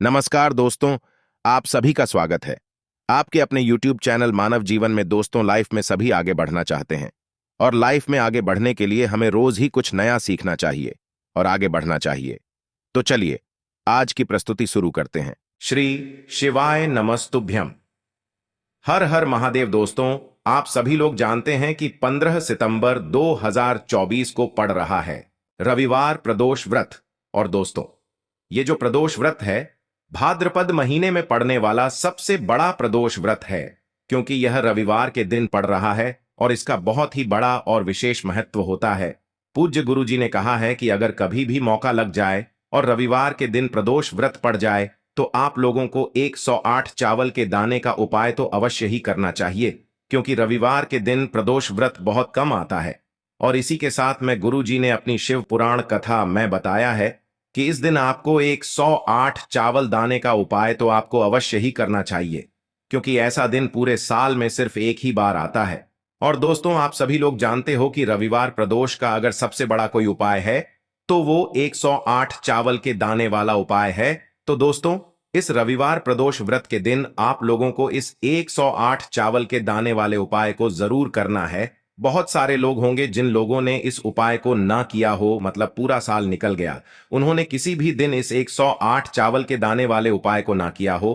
नमस्कार दोस्तों, आप सभी का स्वागत है। आपके अपने YouTube चैनल मानव जीवन में दोस्तों लाइफ में सभी आगे बढ़ना चाहते हैं और लाइफ में आगे बढ़ने के लिए हमें रोज ही कुछ नया सीखना चाहिए और आगे बढ़ना चाहिए। तो चलिए आज की प्रस्तुति शुरू करते हैं। श्री शिवाय नमस्तुभ्यम। हर हर महादेव। दोस्तों, आप सभी लोग जानते हैं कि 15 सितंबर 2024 को पड़ रहा है रविवार प्रदोष व्रत। और दोस्तों, ये जो प्रदोष व्रत है भाद्रपद महीने में पड़ने वाला सबसे बड़ा प्रदोष व्रत है, क्योंकि यह रविवार के दिन पड़ रहा है और इसका बहुत ही बड़ा और विशेष महत्व होता है। पूज्य गुरु जी ने कहा है कि अगर कभी भी मौका लग जाए और रविवार के दिन प्रदोष व्रत पड़ जाए तो आप लोगों को 108 चावल के दाने का उपाय तो अवश्य ही करना चाहिए, क्योंकि रविवार के दिन प्रदोष व्रत बहुत कम आता है। और इसी के साथ में गुरु जी ने अपनी शिव पुराण कथा में बताया है कि इस दिन आपको 108 चावल दाने का उपाय तो आपको अवश्य ही करना चाहिए, क्योंकि ऐसा दिन पूरे साल में सिर्फ एक ही बार आता है। और दोस्तों, आप सभी लोग जानते हो कि रविवार प्रदोष का अगर सबसे बड़ा कोई उपाय है तो वो 108 चावल के दाने वाला उपाय है। तो दोस्तों, इस रविवार प्रदोष व्रत के दिन आप लोगों को इस 108 चावल के दाने वाले उपाय को जरूर करना है। बहुत सारे लोग होंगे जिन लोगों ने इस उपाय को ना किया हो, मतलब पूरा साल निकल गया, उन्होंने किसी भी दिन इस 108 चावल के दाने वाले उपाय को ना किया हो।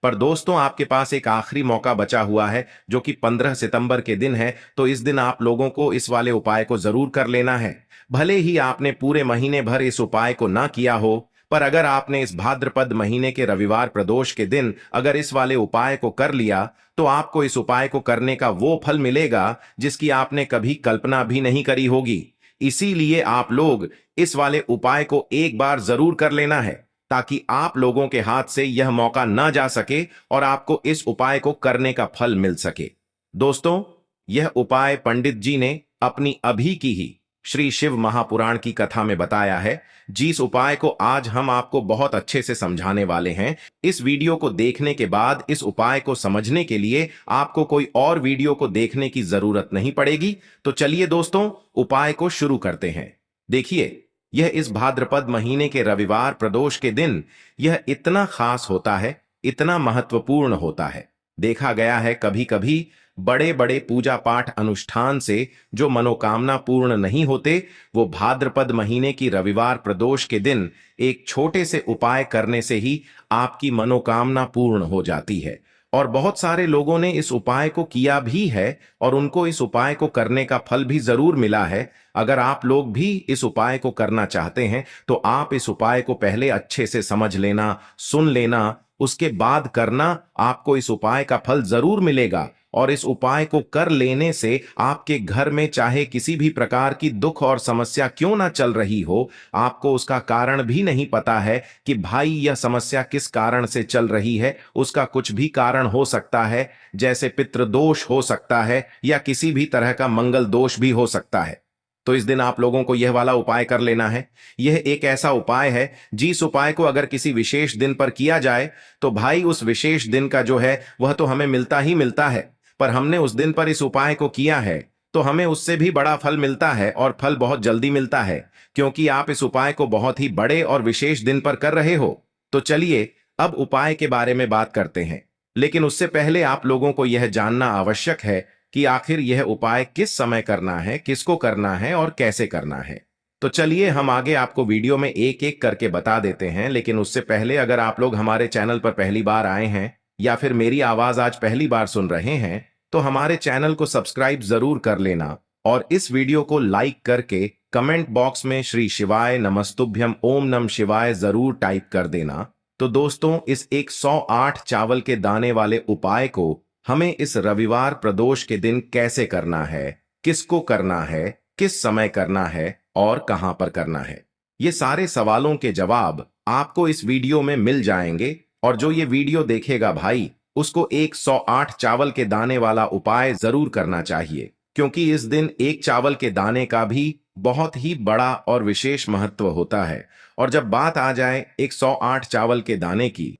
पर दोस्तों, आपके पास एक आखिरी मौका बचा हुआ है जो कि 15 सितंबर के दिन है। तो इस दिन आप लोगों को इस वाले उपाय को जरूर कर लेना है। भले ही आपने पूरे महीने भर इस उपाय को ना किया हो, पर अगर आपने इस भाद्रपद महीने के रविवार प्रदोष के दिन अगर इस वाले उपाय को कर लिया तो आपको इस उपाय को करने का वो फल मिलेगा जिसकी आपने कभी कल्पना भी नहीं करी होगी। इसीलिए आप लोग इस वाले उपाय को एक बार जरूर कर लेना है, ताकि आप लोगों के हाथ से यह मौका ना जा सके और आपको इस उपाय को करने का फल मिल सके। दोस्तों, यह उपाय पंडित जी ने अपनी अभी की ही श्री शिव महापुराण की कथा में बताया है, जिस उपाय को आज हम आपको बहुत अच्छे से समझाने वाले हैं। इस वीडियो को देखने के बाद इस उपाय को समझने के लिए आपको कोई और वीडियो को देखने की जरूरत नहीं पड़ेगी। तो चलिए दोस्तों, उपाय को शुरू करते हैं। देखिए, यह इस भाद्रपद महीने के रविवार प्रदोष के दिन यह इतना खास होता है, इतना महत्वपूर्ण होता है। देखा गया है कभी कभी बड़े बड़े पूजा पाठ अनुष्ठान से जो मनोकामना पूर्ण नहीं होते, वो भाद्रपद महीने की रविवार प्रदोष के दिन एक छोटे से उपाय करने से ही आपकी मनोकामना पूर्ण हो जाती है। और बहुत सारे लोगों ने इस उपाय को किया भी है और उनको इस उपाय को करने का फल भी जरूर मिला है। अगर आप लोग भी इस उपाय को करना चाहते हैं तो आप इस उपाय को पहले अच्छे से समझ लेना, सुन लेना, उसके बाद करना। आपको इस उपाय का फल जरूर मिलेगा और इस उपाय को कर लेने से आपके घर में चाहे किसी भी प्रकार की दुख और समस्या क्यों ना चल रही हो, आपको उसका कारण भी नहीं पता है कि भाई यह समस्या किस कारण से चल रही है। उसका कुछ भी कारण हो सकता है, जैसे पितृदोष हो सकता है या किसी भी तरह का मंगल दोष भी हो सकता है। तो इस दिन आप लोगों को यह वाला उपाय कर लेना है। यह एक ऐसा उपाय है जिस उपाय को अगर किसी विशेष दिन पर किया जाए तो भाई उस विशेष दिन का जो है वह तो हमें मिलता ही मिलता है, पर हमने उस दिन पर इस उपाय को किया है तो हमें उससे भी बड़ा फल मिलता है और फल बहुत जल्दी मिलता है, क्योंकि आप इस उपाय को बहुत ही बड़े और विशेष दिन पर कर रहे हो। तो चलिए अब उपाय के बारे में बात करते हैं, लेकिन उससे पहले आप लोगों को यह जानना आवश्यक है कि आखिर यह उपाय किस समय करना है, किसको करना है और कैसे करना है। तो चलिए हम आगे आपको वीडियो में एक एक करके बता देते हैं। लेकिन उससे पहले अगर आप लोग हमारे चैनल पर पहली बार आए हैं या फिर मेरी आवाज आज पहली बार सुन रहे हैं तो हमारे चैनल को सब्सक्राइब जरूर कर लेना और इस वीडियो को लाइक करके कमेंट बॉक्स में श्री शिवाय नमस्तुभ्यम ओम नमः शिवाय जरूर टाइप कर देना। तो दोस्तों, इस 108 चावल के दाने वाले उपाय को हमें इस रविवार प्रदोष के दिन कैसे करना है, किसको करना है, किस समय करना है और कहां पर करना है, ये सारे सवालों के जवाब आपको इस वीडियो में मिल जाएंगे। और जो ये वीडियो देखेगा भाई, उसको 108 चावल के दाने वाला उपाय जरूर करना चाहिए, क्योंकि इस दिन एक चावल के दाने का भी बहुत ही बड़ा और विशेष महत्व होता है। और जब बात आ जाए 108 चावल के दाने की,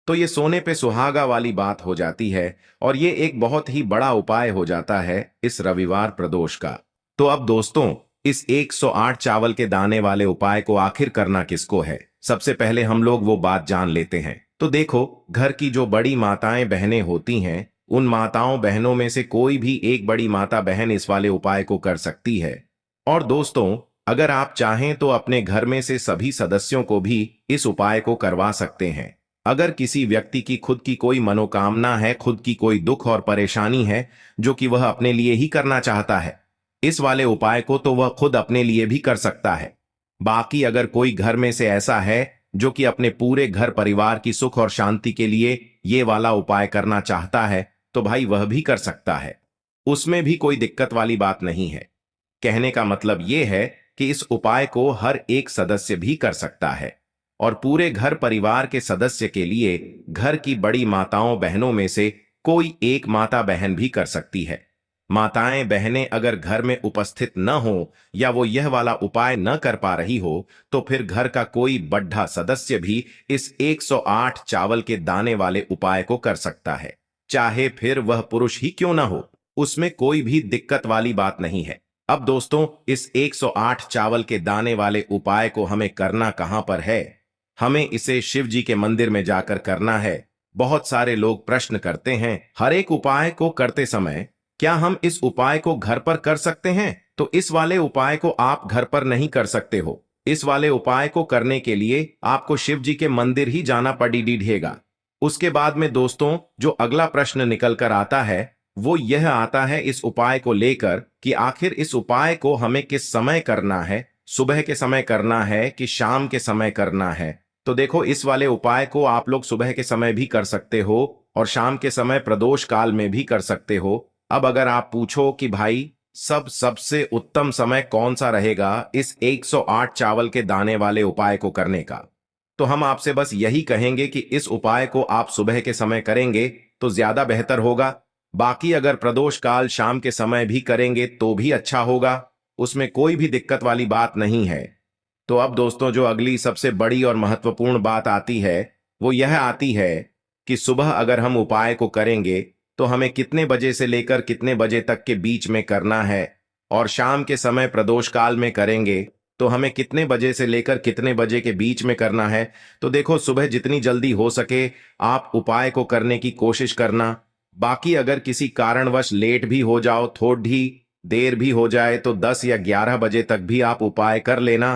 तो ये सोने पे सुहागा वाली बात हो जाती है और ये एक बहुत ही बड़ा उपाय हो जाता है इस रविवार प्रदोष का। तो अब दोस्तों, इस 108 चावल के दाने वाले उपाय को आखिर करना किसको है, सबसे पहले हम लोग वो बात जान लेते हैं। तो देखो, घर की जो बड़ी माताएं बहनें होती हैं, उन माताओं बहनों में से कोई भी एक बड़ी माता बहन इस वाले उपाय को कर सकती है। और दोस्तों, अगर आप चाहें तो अपने घर में से सभी सदस्यों को भी इस उपाय को करवा सकते हैं। अगर किसी व्यक्ति की खुद की कोई मनोकामना है, खुद की कोई दुख और परेशानी है जो कि वह अपने लिए ही करना चाहता है, इस वाले उपाय को तो वह खुद अपने लिए भी कर सकता है। बाकी अगर कोई घर में से ऐसा है जो कि अपने पूरे घर परिवार की सुख और शांति के लिए ये वाला उपाय करना चाहता है, तो भाई वह भी कर सकता है। उसमें भी कोई दिक्कत वाली बात नहीं है। कहने का मतलब ये है कि इस उपाय को हर एक सदस्य भी कर सकता है, और पूरे घर परिवार के सदस्य के लिए घर की बड़ी माताओं बहनों में से कोई एक माता बहन भी कर सकती है। माताएं बहनें अगर घर में उपस्थित न हो या वो यह वाला उपाय न कर पा रही हो, तो फिर घर का कोई बड्ढा सदस्य भी इस 108 चावल के दाने वाले उपाय को कर सकता है, चाहे फिर वह पुरुष ही क्यों ना हो। उसमें कोई भी दिक्कत वाली बात नहीं है। अब दोस्तों, इस 108 चावल के दाने वाले उपाय को हमें करना कहां पर है? हमें इसे शिव जी के मंदिर में जाकर करना है। बहुत सारे लोग प्रश्न करते हैं, हर एक उपाय को करते समय क्या हम इस उपाय को घर पर कर सकते हैं? तो इस वाले उपाय को आप घर पर नहीं कर सकते हो। इस वाले उपाय को करने के लिए आपको शिव जी के मंदिर ही जाना पड़ेगा। उसके बाद में दोस्तों, जो अगला प्रश्न निकल कर आता है वो यह आता है इस उपाय को लेकर कि आखिर इस उपाय को हमें किस समय करना है, सुबह के समय करना है कि शाम के समय करना है? तो देखो, इस वाले उपाय को आप लोग सुबह के समय भी कर सकते हो और शाम के समय प्रदोष काल में भी कर सकते हो। अब अगर आप पूछो कि भाई सबसे उत्तम समय कौन सा रहेगा इस 108 चावल के दाने वाले उपाय को करने का, तो हम आपसे बस यही कहेंगे कि इस उपाय को आप सुबह के समय करेंगे तो ज्यादा बेहतर होगा। बाकी अगर प्रदोष काल शाम के समय भी करेंगे तो भी अच्छा होगा, उसमें कोई भी दिक्कत वाली बात नहीं है। तो अब दोस्तों, जो अगली सबसे बड़ी और महत्वपूर्ण बात आती है वो यह आती है कि सुबह अगर हम उपाय को करेंगे तो हमें कितने बजे से लेकर कितने बजे तक के बीच में करना है, और शाम के समय प्रदोष काल में करेंगे तो हमें कितने बजे से लेकर कितने बजे के बीच में करना है। तो देखो, सुबह जितनी जल्दी हो सके आप उपाय को करने की कोशिश करना। बाकी अगर किसी कारणवश लेट भी हो जाओ, थोड़ी देर भी हो जाए, तो 10 या 11 बजे तक भी आप उपाय कर लेना,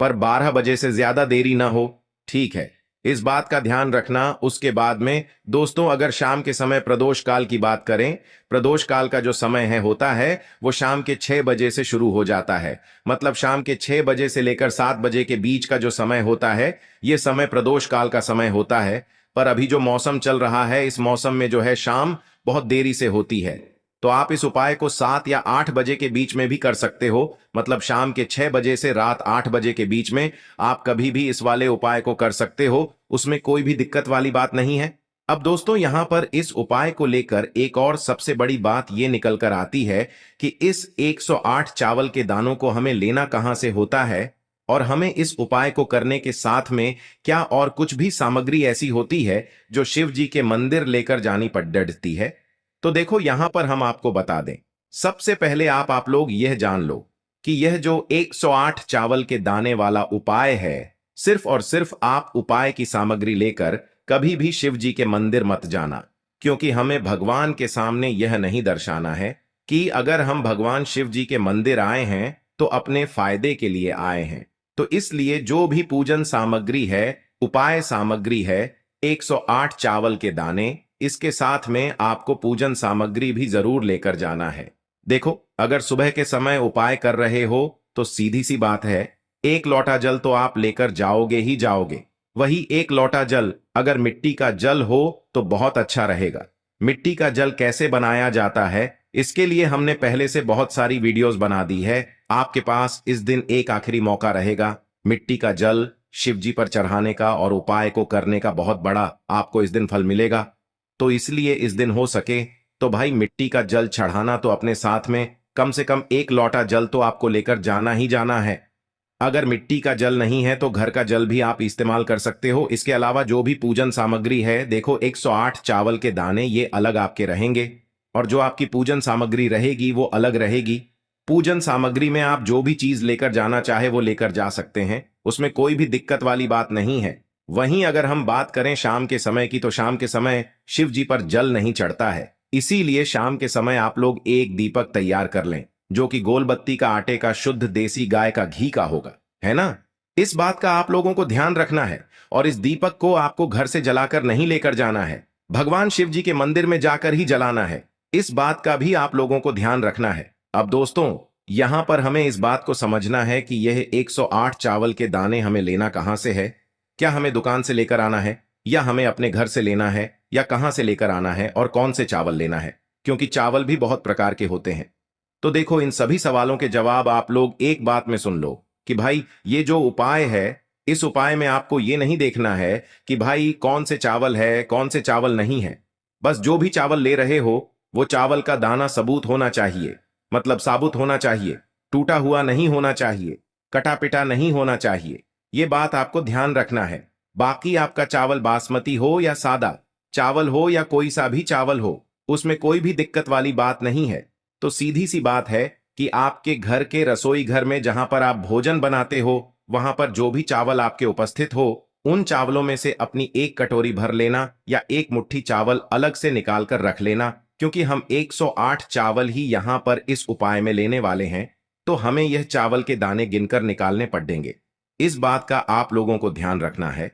पर 12 बजे से ज्यादा देरी ना हो, ठीक है? इस बात का ध्यान रखना। उसके बाद में दोस्तों, अगर शाम के समय प्रदोष काल की बात करें, प्रदोष काल का जो समय है होता है वो शाम के 6 बजे से शुरू हो जाता है। मतलब शाम के 6 बजे से लेकर 7 बजे के बीच का जो समय होता है, ये समय प्रदोष काल का समय होता है। पर अभी जो मौसम चल रहा है, इस मौसम में जो है शाम बहुत देरी से होती है, तो आप इस उपाय को 7 या 8 बजे के बीच में भी कर सकते हो। मतलब शाम के 6 बजे से रात 8 बजे के बीच में आप कभी भी इस वाले उपाय को कर सकते हो, उसमें कोई भी दिक्कत वाली बात नहीं है। अब दोस्तों, यहां पर इस उपाय को लेकर एक और सबसे बड़ी बात यह निकल कर आती है कि इस 108 चावल के दानों को हमें लेना कहां से होता है, और हमें इस उपाय को करने के साथ में क्या और कुछ भी सामग्री ऐसी होती है जो शिव जी के मंदिर लेकर जानी पड़ती है। तो देखो, यहां पर हम आपको बता दें। सबसे पहले आप लोग यह जान लो कि यह जो 108 चावल के दाने वाला उपाय है, सिर्फ और सिर्फ आप उपाय की सामग्री लेकर कभी भी शिव जी के मंदिर मत जाना, क्योंकि हमें भगवान के सामने यह नहीं दर्शाना है कि अगर हम भगवान शिव जी के मंदिर आए हैं तो अपने फायदे के लिए आए हैं। तो इसलिए जो भी पूजन सामग्री है, उपाय सामग्री है, 108 चावल के दाने, इसके साथ में आपको पूजन सामग्री भी जरूर लेकर जाना है। देखो, अगर सुबह के समय उपाय कर रहे हो तो सीधी सी बात है, 1 लोटा जल तो आप लेकर जाओगे ही जाओगे। वही 1 लोटा जल अगर मिट्टी का जल हो तो बहुत अच्छा रहेगा। मिट्टी का जल कैसे बनाया जाता है, इसके लिए हमने पहले से बहुत सारी वीडियोस बना दी है। आपके पास इस दिन एक आखिरी मौका रहेगा मिट्टी का जल शिव जी पर चढ़ाने का और उपाय को करने का, बहुत बड़ा आपको इस दिन फल मिलेगा। तो इसलिए इस दिन हो सके तो भाई मिट्टी का जल चढ़ाना तो अपने साथ में कम से कम 1 लोटा जल तो आपको लेकर जाना ही जाना है। अगर मिट्टी का जल नहीं है तो घर का जल भी आप इस्तेमाल कर सकते हो। इसके अलावा जो भी पूजन सामग्री है, देखो 108 चावल के दाने ये अलग आपके रहेंगे, और जो आपकी पूजन सामग्री रहेगी वो अलग रहेगी। पूजन सामग्री में आप जो भी चीज लेकर जाना चाहे वो लेकर जा सकते हैं, उसमें कोई भी दिक्कत वाली बात नहीं है। वहीं अगर हम बात करें शाम के समय की, तो शाम के समय शिव जी पर जल नहीं चढ़ता है। इसीलिए शाम के समय आप लोग एक दीपक तैयार कर लें, जो कि गोल बत्ती का आटे का शुद्ध देसी गाय का घी का होगा, है ना। इस बात का आप लोगों को ध्यान रखना है। और इस दीपक को आपको घर से जलाकर नहीं लेकर जाना है, भगवान शिव जी के मंदिर में जाकर ही जलाना है। इस बात का भी आप लोगों को ध्यान रखना है। अब दोस्तों, यहां पर हमें इस बात को समझना है कि यह 108 चावल के दाने हमें लेना कहां से है। क्या हमें दुकान से लेकर आना है, या हमें अपने घर से लेना है, या कहां से लेकर आना है, और कौन से चावल लेना है, क्योंकि चावल भी बहुत प्रकार के होते हैं। तो देखो, इन सभी सवालों के जवाब आप लोग एक बात में सुन लो कि भाई ये जो उपाय है, इस उपाय में आपको ये नहीं देखना है कि भाई कौन से चावल है कौन से चावल नहीं है। बस जो भी चावल ले रहे हो वो चावल का दाना सबूत होना चाहिए, मतलब साबुत होना चाहिए, टूटा हुआ नहीं होना चाहिए, कटा पिटा नहीं होना चाहिए। ये बात आपको ध्यान रखना है। बाकी आपका चावल बासमती हो या सादा चावल हो या कोई सा भी चावल हो, उसमें कोई भी दिक्कत वाली बात नहीं है। तो सीधी सी बात है कि आपके घर के रसोई घर में जहां पर आप भोजन बनाते हो, वहां पर जो भी चावल आपके उपस्थित हो, उन चावलों में से अपनी एक कटोरी भर लेना या एक मुट्ठी चावल अलग से निकाल कर रख लेना, क्योंकि हम 108 चावल ही यहां पर इस उपाय में लेने वाले हैं। तो हमें यह चावल के दाने गिनकर निकालने पड़ेंगे। इस बात का आप लोगों को ध्यान रखना है।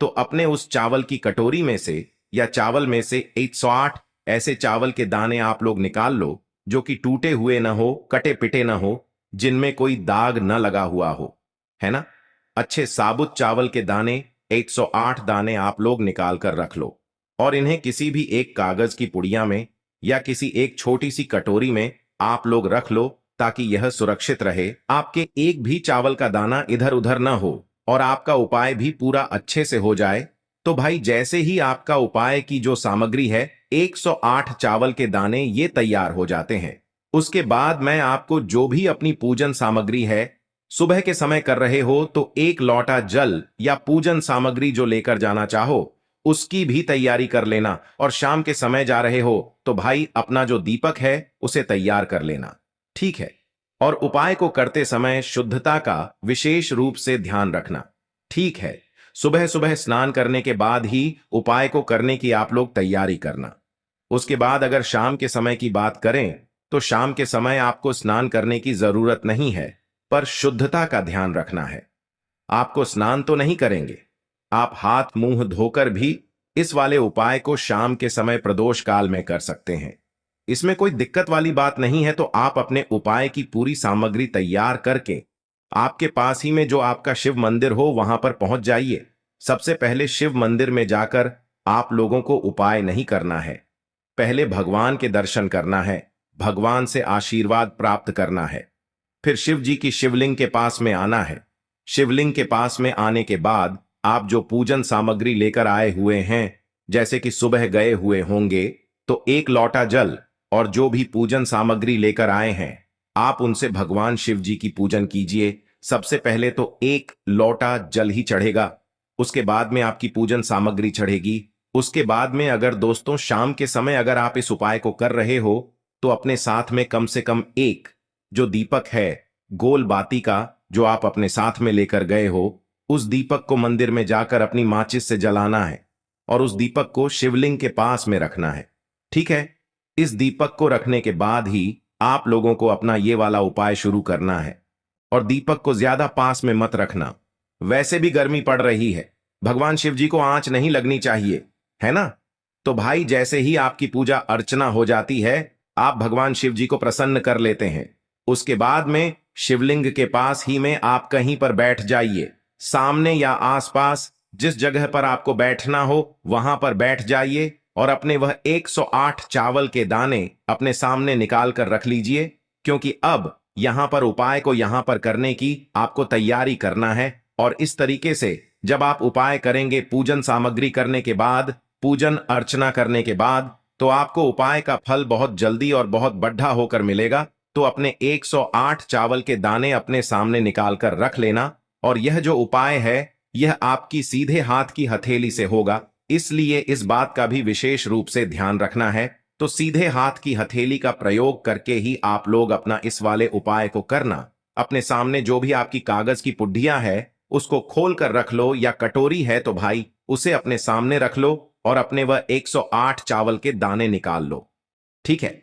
तो अपने उस चावल की कटोरी में से या चावल में से 108 ऐसे चावल के दाने आप लोग निकाल लो, जो कि टूटे हुए ना हो, कटे पिटे ना हो, जिनमें कोई दाग न लगा हुआ हो, है ना। अच्छे साबुत चावल के दाने 108 दाने आप लोग निकाल कर रख लो, और इन्हें किसी भी एक कागज की पुड़िया में या किसी एक छोटी सी कटोरी में आप लोग रख लो, ताकि यह सुरक्षित रहे, आपके एक भी चावल का दाना इधर उधर ना हो, और आपका उपाय भी पूरा अच्छे से हो जाए। तो भाई जैसे ही आपका उपाय की जो सामग्री है 108 चावल के दाने ये तैयार हो जाते हैं, उसके बाद मैं आपको जो भी अपनी पूजन सामग्री है, सुबह के समय कर रहे हो तो एक लोटा जल या पूजन सामग्री जो लेकर जाना चाहो उसकी भी तैयारी कर लेना, और शाम के समय जा रहे हो तो भाई अपना जो दीपक है उसे तैयार कर लेना, ठीक है। और उपाय को करते समय शुद्धता का विशेष रूप से ध्यान रखना, ठीक है। सुबह सुबह स्नान करने के बाद ही उपाय को करने की आप लोग तैयारी करना। उसके बाद अगर शाम के समय की बात करें तो शाम के समय आपको स्नान करने की जरूरत नहीं है, पर शुद्धता का ध्यान रखना है। आपको स्नान तो नहीं करेंगे, आप हाथ मुंह धोकर भी इस वाले उपाय को शाम के समय प्रदोष काल में कर सकते हैं। इसमें कोई दिक्कत वाली बात नहीं है। तो आप अपने उपाय की पूरी सामग्री तैयार करके आपके पास ही में जो आपका शिव मंदिर हो वहां पर पहुंच जाइए। सबसे पहले शिव मंदिर में जाकर आप लोगों को उपाय नहीं करना है, पहले भगवान के दर्शन करना है, भगवान से आशीर्वाद प्राप्त करना है। फिर शिव जी की शिवलिंग के पास में आना है। शिवलिंग के पास में आने के बाद आप जो पूजन सामग्री लेकर आए हुए हैं, जैसे कि सुबह गए हुए होंगे तो एक लोटा जल और जो भी पूजन सामग्री लेकर आए हैं, आप उनसे भगवान शिव जी की पूजन कीजिए। सबसे पहले तो एक लोटा जल ही चढ़ेगा, उसके बाद में आपकी पूजन सामग्री चढ़ेगी। उसके बाद में अगर दोस्तों शाम के समय अगर आप इस उपाय को कर रहे हो तो अपने साथ में कम से कम एक जो दीपक है गोल बाती का, जो आप अपने साथ में लेकर गए हो, उस दीपक को मंदिर में जाकर अपनी माचिस से जलाना है और उस दीपक को शिवलिंग के पास में रखना है, ठीक है। इस दीपक को रखने के बाद ही आप लोगों को अपना ये वाला उपाय शुरू करना है। और दीपक को ज्यादा पास में मत रखना, वैसे भी गर्मी पड़ रही है, भगवान शिव जी को आंच नहीं लगनी चाहिए, है ना। तो भाई जैसे ही आपकी पूजा अर्चना हो जाती है, आप भगवान शिव जी को प्रसन्न कर लेते हैं। उसके बाद में शिवलिंग के पास ही में आप कहीं पर बैठ जाइए, सामने या आसपास जिस जगह पर आपको बैठना हो वहां पर बैठ जाइए, और अपने वह 108 चावल के दाने अपने सामने निकाल कर रख लीजिए, क्योंकि अब यहां पर उपाय को यहां पर करने की आपको तैयारी करना है। और इस तरीके से जब आप उपाय करेंगे, पूजन सामग्री करने के बाद, पूजन अर्चना करने के बाद, तो आपको उपाय का फल बहुत जल्दी और बहुत बढ़ा होकर मिलेगा। तो अपने 108 चावल के दाने अपने सामने निकाल कर रख लेना। और यह जो उपाय है यह आपकी सीधे हाथ की हथेली से होगा, इसलिए इस बात का भी विशेष रूप से ध्यान रखना है। तो सीधे हाथ की हथेली का प्रयोग करके ही आप लोग अपना इस वाले उपाय को करना। अपने सामने जो भी आपकी कागज की पुड्डियां है उसको खोल कर रख लो, या कटोरी है तो भाई उसे अपने सामने रख लो और अपने वह 108 चावल के दाने निकाल लो। ठीक है।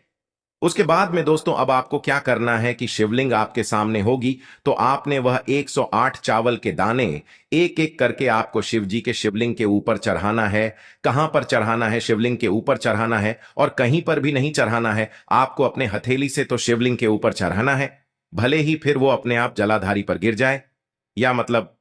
उसके बाद में दोस्तों अब आपको क्या करना है कि शिवलिंग आपके सामने होगी, तो आपने वह 108 चावल के दाने एक एक करके आपको शिव जी के शिवलिंग के ऊपर चढ़ाना है। कहां पर चढ़ाना है? शिवलिंग के ऊपर चढ़ाना है, और कहीं पर भी नहीं चढ़ाना है। आपको अपने हथेली से तो शिवलिंग के ऊपर चढ़ाना है, भले ही फिर वो अपने आप जलाधारी पर गिर जाए, या मतलब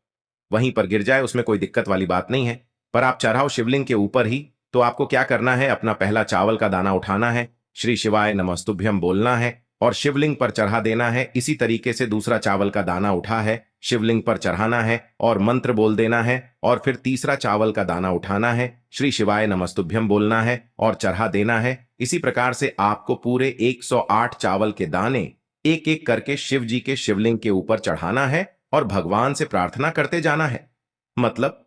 वहीं पर गिर जाए, उसमें कोई दिक्कत वाली बात नहीं है। पर आप चढ़ाओ शिवलिंग के ऊपर ही। तो आपको क्या करना है? अपना पहला चावल का दाना उठाना है, श्री शिवाय नमस्तुभ्यम बोलना है और शिवलिंग पर चढ़ा देना है। इसी तरीके से दूसरा चावल का दाना उठा है, शिवलिंग पर चढ़ाना है और मंत्र बोल देना है, और फिर तीसरा चावल का दाना उठाना है, श्री शिवाय नमस्तुभ्यम बोलना है और चढ़ा देना है। इसी प्रकार से आपको पूरे 108 चावल के दाने एक एक करके शिव जी के शिवलिंग के ऊपर चढ़ाना है और भगवान से प्रार्थना करते जाना है। मतलब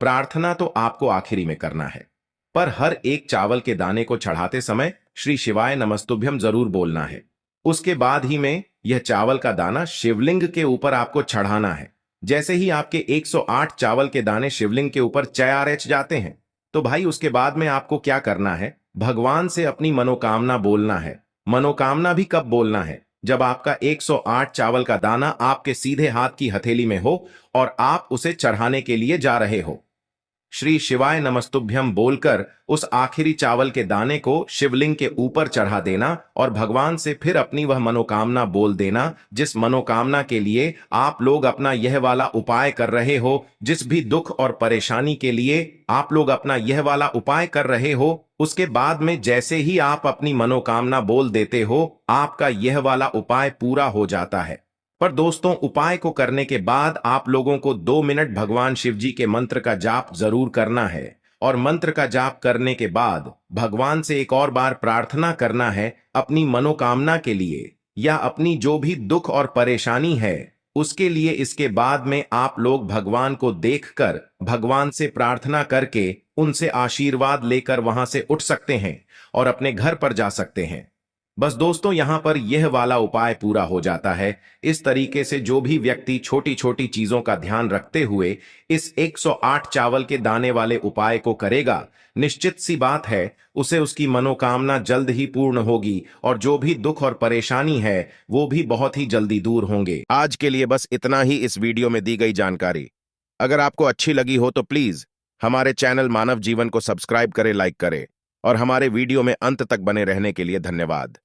प्रार्थना तो आपको आखिरी में करना है, पर हर एक चावल के दाने को चढ़ाते समय श्री शिवाय नमस्तुभ्यम जरूर बोलना है। उसके बाद ही में यह चावल का दाना शिवलिंग के ऊपर आपको चढ़ाना है। जैसे ही आपके 108 चावल के दाने शिवलिंग के ऊपर चयारच जाते हैं, तो भाई उसके बाद में आपको क्या करना है? भगवान से अपनी मनोकामना बोलना है। मनोकामना भी कब बोलना है? जब आपका 108 चावल का दाना आपके सीधे हाथ की हथेली में हो और आप उसे चढ़ाने के लिए जा रहे हो। श्री शिवाय नमस्तुभ्यम बोलकर उस आखिरी चावल के दाने को शिवलिंग के ऊपर चढ़ा देना और भगवान से फिर अपनी वह मनोकामना बोल देना, जिस मनोकामना के लिए आप लोग अपना यह वाला उपाय कर रहे हो। जिस भी दुख और परेशानी के लिए आप लोग अपना यह वाला उपाय कर रहे हो, उसके बाद में जैसे ही आप अपनी मनोकामना बोल देते हो, आपका यह वाला उपाय पूरा हो जाता है। पर दोस्तों उपाय को करने के बाद आप लोगों को 2 मिनट भगवान शिव जी के मंत्र का जाप जरूर करना है, और मंत्र का जाप करने के बाद भगवान से एक और बार प्रार्थना करना है अपनी मनोकामना के लिए, या अपनी जो भी दुख और परेशानी है उसके लिए। इसके बाद में आप लोग भगवान को देखकर भगवान से प्रार्थना करके उनसे आशीर्वाद लेकर वहां से उठ सकते हैं और अपने घर पर जा सकते हैं। बस दोस्तों यहां पर यह वाला उपाय पूरा हो जाता है। इस तरीके से जो भी व्यक्ति छोटी छोटी चीजों का ध्यान रखते हुए इस 108 चावल के दाने वाले उपाय को करेगा, निश्चित सी बात है उसे उसकी मनोकामना जल्द ही पूर्ण होगी, और जो भी दुख और परेशानी है वो भी बहुत ही जल्दी दूर होंगे। आज के लिए बस इतना ही इस वीडियो में दी गई जानकारी। अगर आपको अच्छी लगी हो तो प्लीज हमारे चैनल मानव जीवन को सब्सक्राइब करें, लाइक करें, और हमारे वीडियो में अंत तक बने रहने के लिए धन्यवाद।